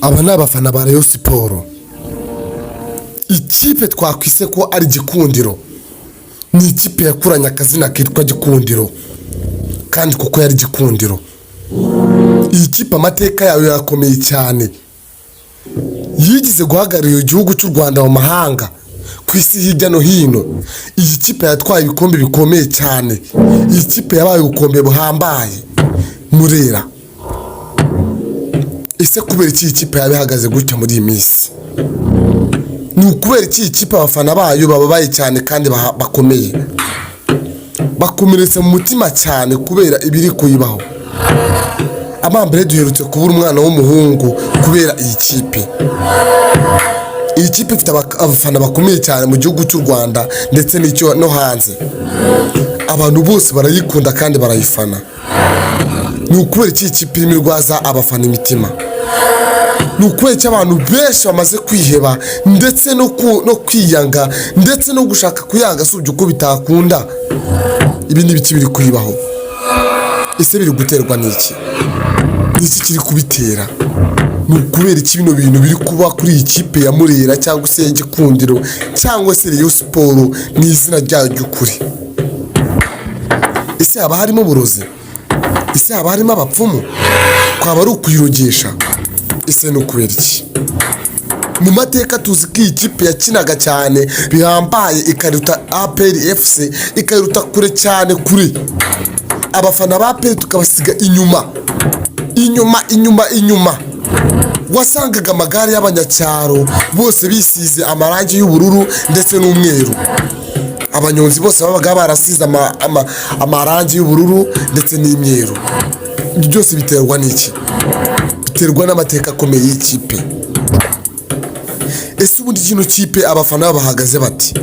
aba ni abafana ba Rayon Sport, ikipe twakwise ko ari Gikundiro. Ni ikipe yakuranye akazina kitwa Gikundiro, kandi kuko yari Gikundiro. Iyi kipe amateka yayo yakomeye cyane, yigize guhagararira igihugu cy'u Rwanda mu mahanga ku isi hirya no hino. Iyi kipe yatwaye ibikombe bikomeye cyane. Iyi kipe yabaye ubukombe buhambaye Murera. Ese kubera iki ikipe yabihagaze gutya muri iyi minsi? Ni ukubera iki ikipe abafana bayo bababaye cyane kandi bakomeye, bakomeretse mu mutima cyane kubera ibiri kuyibaho. Amambere duherutse kubura umwana w'umuhungu kubera iyi kipe. Iyi kipe ifite abafana bakomeye cyane mu gihugu cy'u Rwanda ndetse n'icyo no hanze. Abantu bose barayikunda kandi barayifana. Ni ukubera iki ikipe irimo irwaza abafana imitima? Ni ukubera iki abantu benshi bamaze kwiheba ndetse no kwiyanga ndetse no gushaka kuyanga subye uko bitakunda? Ibi ni biki biri kuyibaho? Ese biri guterwa n'iki? Niki kiri kubitera? Ni ukubera iki bino bintu biri kuba kuri iyi kipe ya Murera cyangwa se Gikundiro cyangwa se Rayon Sport ni izina ryayo ry'ukuri? Ese haba harimo burozi? Ese haba harimo abapfumu? Kwaba ari ukuyirogesha? Ese ni ukubera iki? Mu mateka tuzi ko iyi kipe yakinaga cyane bihambaye, ikaruta APR FC, ikaruta kure cyane kure. Abafana ba APR tukabasiga inyuma. Wasangaga amagare y'abanyacyaro bose bisize amarangi y'ubururu ndetse n'umweru. Abanyonzi bose babaga barasize amarangi y'ubururu ndetse n'imyeru. Ibyo byose biterwa n'iki? Biterwa n'amateka akomeye y'ikipe. Ese ubundi kino kipe abafana bahagaze bati?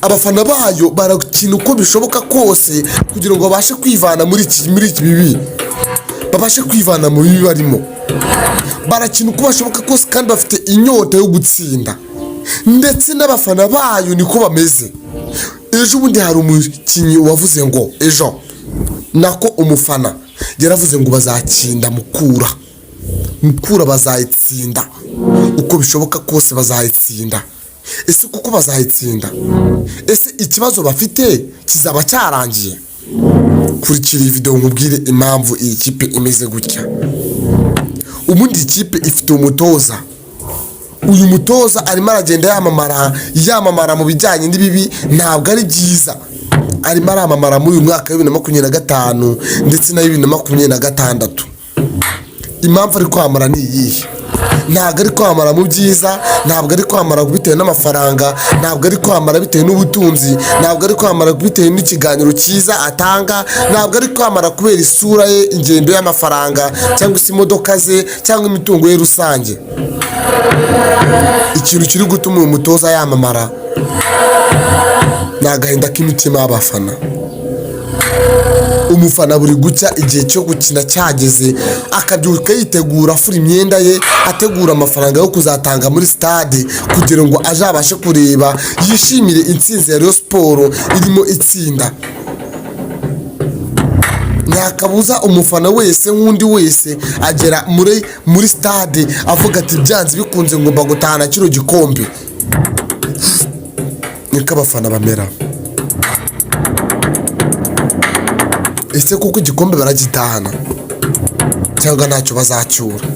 Abafana bayo barakina uko bishoboka kose kugira ngo babashe kwivana muri iki bibi, babashe kwivana mu bibi barimo. Barakina uko bashoboka kose kandi bafite inyota yo gutsinda, ndetse n'abafana bayo niko bameze. Ejo bundi hari umukinnyi wavuze ngo nako umufana yaravuze ngo bazatsinda Mukura bazayitsinda uko bishoboka kose, bazayitsinda. Ese kuko bazayitsinda? Ese ikibazo bafite kizaba cyarangiye? Kurikira iyi video nkubwire impamvu iyi kipe imeze gutya. Ubundi ikipe ifite umutoza. Uyu mutoza arimo aragenda yamamara mu bijyanye n'ibibi, ntabwo ari byiza. Arimo aramamara muri uyu mwaka wa 2025 ndetse na 2026. Impamvu ari kwamara ni iyihe? Ntabwo ari kwamara mu byiza, ntabwo ari kwamara bitewe n'amafaranga, ntabwo ari kwamara bitewe n'ubutunzi, ntabwo ari kwamara bitewe n'ikiganiro cyiza atanga, ntabwo ari kwamara kubera isura ye, ingendo y'amafaranga cyangwa se imodoka ze cyangwa imitungo ye rusange. Ikintu kiri gutuma uyu mutoza yamamara ni agahinda k'imitima y'abafana. Umufana buri gucya igihe cyo gukina cyageze, akabyuka yitegura afura imyenda ye, ategura amafaranga yo kuzatanga muri stade kugira ngo azabashe kureba yishimire intsinzi ya Rayon Sport irimo itsinda. Ntakabuza umufana wese nk'undi wese agera muri stade avuga ati byanze bikunze ngomba gutahana kino gikombe. Niko abafana bamera. Ese kuko igikombe baragitahana cyangwa ntacyo bazacyura?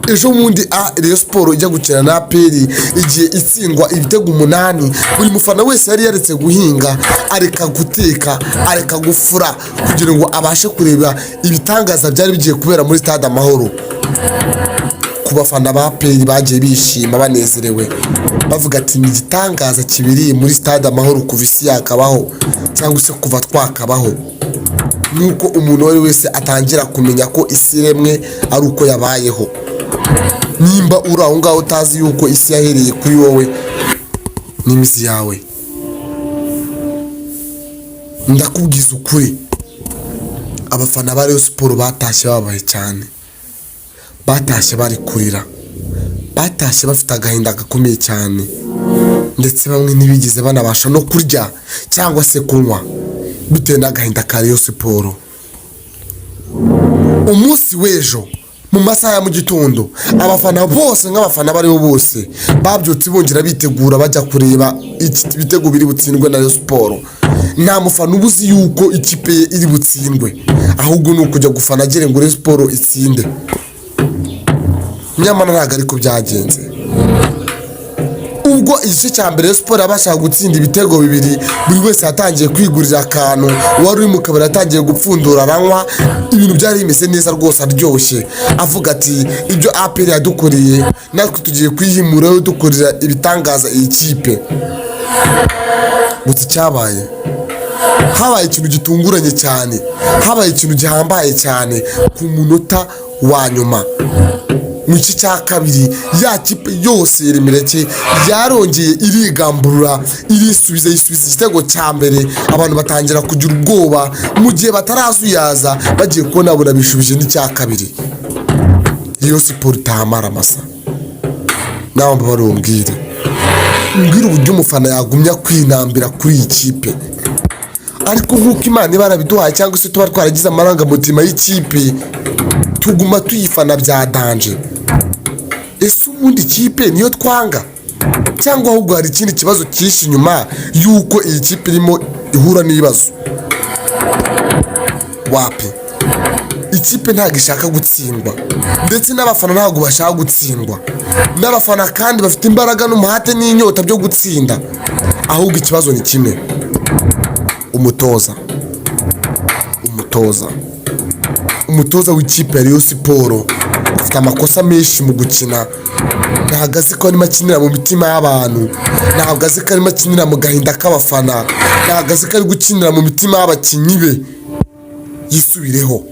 Ejo mundi Rayon Sport ijya gukina na APR igihe itsindwa ibitego 8, buri mufana wese yari yaretse guhinga, areka guteka, areka gufura kugira ngo abashe kureba ibitangaza byari bigiye kubera muri stade Amahoro. Ku bafana ba APR bagiye bishima banezerewe bavuga ati ni igitangaza kibiri muri stade Amahoro kuva isi yakabaho cyangwa se kuva twakabaho. Nuko umuntu wese atangira kumenya ko isi remwe ari uko yabayeho. Nimba uri aho ngaho utazi yuko isi yahereye kuri wowe n'imizi yawe, ndakubwiza ukuri, abafana ba Rayon Sport batashye babaye cyane, batashye bari kurira, batashye bafite agahinda gakomeye cyane, ndetse bamwe ntibigize banabasha no kurya cyangwa se kunywa. bitewe n'agahinda ka Rayon Sport. Umunsi w'ejo mu masaha ya mu gitondo abafana bose nk'abafana bariho bose babyutse bongera bitegura bajya kureba ibitego biri butsindwe na Rayon Sport. Nta mufana ubuzi yuko ikipe ye iri butsindwe, ahubwo ni ukujya gufana agere ngo Rayon Sport itsinde. Nyamara ntabwo ariko byagenze. Ubwo igice cya mbere Rayon Sport yabashaga gutsinda ibitego bibiri, buri wese yatangiye kwigurira akantu, wari uri mu kabari yatangiye gupfundura aranywa, ibintu byari bimeze neza rwose aryoshye, avuga ati ibyo APR yadukoreye natwe tugiye kwihimuraho dukorera ibitangaza iyi kipe. Gusa cyabaye habaye ikintu gitunguranye cyane, habaye ikintu gihambaye cyane ku munota wa nyuma. Mu gice cya kabiri ya kipe yose Remereke yarongeye irigamburura irisubiza igitego cya mbere, abantu batangira kugira ubwoba mu gihe batarazuyaza bagiye kubona abona bishubije n'icya kabiri. Rayon Sport itahamara amasa. Nawe mbabwire uburyo umufana yagumya kwinambira kuri iyi kipe, ariko nk'uko Imana iba yarabiduhaye cyangwa se tuba twaragize amarangamutima y'ikipe tuguma tuyifana bya danje. Ese ubundi kipe niyo twanga cyangwa ahubwo hari ikindi kibazo cyinshi nyuma yuko iyi kipe irimo ihura n'ibibazo? Wapi, ikipe ntabwo ishaka gutsindwa, ndetse n'abafana ntabwo bashaka gutsindwa. N'abafana kandi bafite imbaraga n'umuhate n'inyota byo gutsinda, ahubwo ikibazo ni kimwe: umutoza w'ikipe ya Rayon Sport afite amakosa menshi mu gukina. Ntabwo azi ko arimo akinira mu mitima y'abantu, ntabwo azi ko arimo akinira mu gahinda k'abafana, ntabwo azi ko ari gukinira mu mitima y'abakinnyi be. Yisubireho,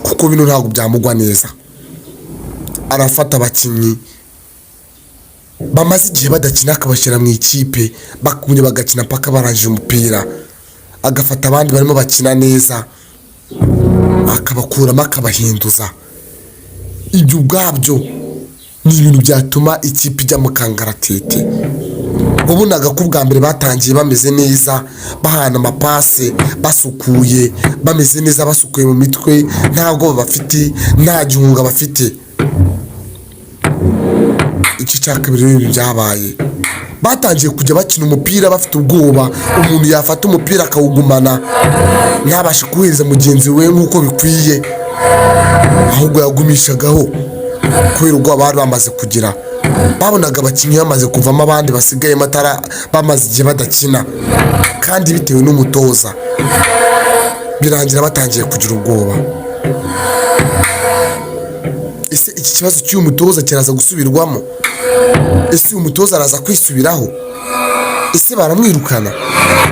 kuko bino ntabwo byamugwa neza. Arafata abakinnyi bamaze igihe badakina akabashyira mu ikipe bakunye bagakina paka barangije umupira, agafata abandi barimo bakina neza akabakuramo akabahinduza. Ibyo ubwabyo ni ibintu byatuma ikipe ijya mu kangaratete. Ubonaga ko ubwa mbere batangiye bameze neza, bahana amapase, basukuye, bameze neza, basukuye mu mitwe, ntabwo bafite, nta gihunga bafite. Iki cya kabiri n'ibintu byabaye, batangiye kujya bakina umupira bafite ubwoba, umuntu yafata umupira akawugumana ntabashe kuhereza mugenzi we nk'uko bikwiye, ahubwo yagumishagaho kubera ubwoba bari bamaze kugira. Babonaga abakinnyi bamaze kuvamo, abandi basigaye matara bamaze igihe badakina, kandi bitewe n'umutoza birangira batangiye kugira ubwoba. Ese iki kibazo cy'uyu mutoza kiraza gusubirwamo? Ese uyu mutoza araza kwisubiraho? Ese baramwirukana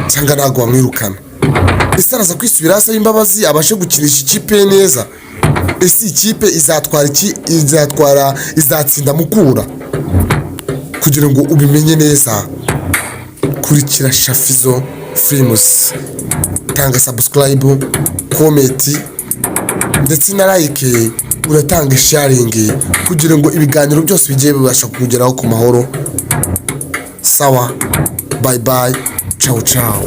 cyangwa ntabwo bamwirukana? Ese araza kwisubiraho asaba imbabazi abashe gukinisha ikipe neza? Ese ikipe izatwara iki? Izatsinda Mukura? Kugira ngo ubimenye neza, kurikira Shafizo Films, tanga subscribe, comment ndetse na like, uratanga sharing kugira ngo ibiganiro byose bigiye bibasha kugeraho ku mahoro. Sawa, bye bye, ciao ciao.